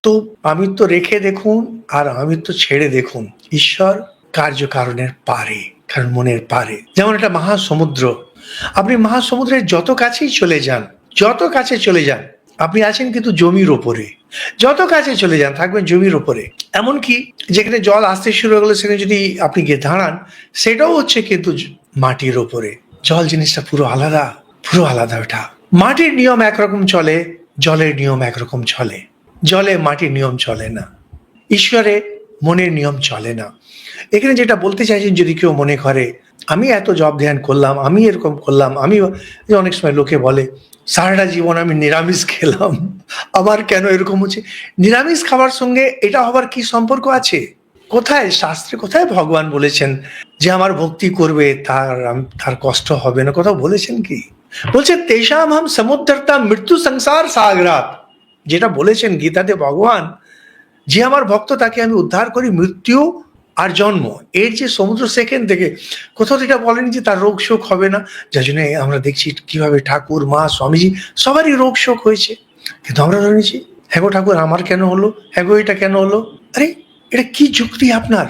তো আমিত্ব রেখে দেখুন আর আমিত্ব ছেড়ে দেখুন, ঈশ্বর কার্যকারণের পারে, কারণ মনের পারে। যেমন একটা মহাসমুদ্র, আপনি মহাসমুদ্রের যত কাছেই চলে যান, যত কাছে চলে যান, আপনি আছেন কিন্তু জমির ওপরে, যত কাছে চলে যান থাকবেন জমির ওপরে। এমনকি যেখানে জল আসতে শুরু হয়ে গেলো সেখানে যদি আপনি গিয়ে দাঁড়ান, সেটাও হচ্ছে কিন্তু মাটির ওপরে। জল জিনিসটা পুরো আলাদা, পুরো আলাদা। ওটা মাটির নিয়ম একরকম চলে, জলের নিয়ম একরকম চলে। জলে মাটির নিয়ম চলে না, ঈশ্বরে মনের নিয়ম চলে না। এখানে যেটা বলতে চাইছেন, যদি কেউ মনে করে আমি এত জপ ধ্যান করলাম, আমি এরকম করলাম, আমি অনেক সময় লোকে বলে সারাটা জীবন আমি নিরামিষ খেলাম, আমার কেন এরকম হচ্ছে? নিরামিষ খাবার সঙ্গে এটা হবার কি সম্পর্ক আছে? কোথায় শাস্ত্রে, কোথায় ভগবান বলেছেন যে আমার ভক্তি করবে তার কষ্ট হবে না? কোথাও বলেছেন কি? বলছে তেষাম হাম সমুদ্রতা মৃত্যু সংসার সাগরাত, যেটা বলেছেন গীতাতে ভগবান, যে আমার ভক্ত তাকে আমি উদ্ধার করি মৃত্যু আর জন্ম, এর যে সমুদ্র, সেখান থেকে। কোথাও এটা বলেনি যে তার রোগ শোক হবে না। যার জন্য আমরা দেখছি কিভাবে ঠাকুর, মা, স্বামীজি সবারই রোগ শোক হয়েছে, কিন্তু আমরা ধরে নিচ্ছি হ্যাঁ গো ঠাকুর আমার কেন হলো, হ্যাঁ গো এটা কেন হলো। আরে এটা কি যুক্তি আপনার?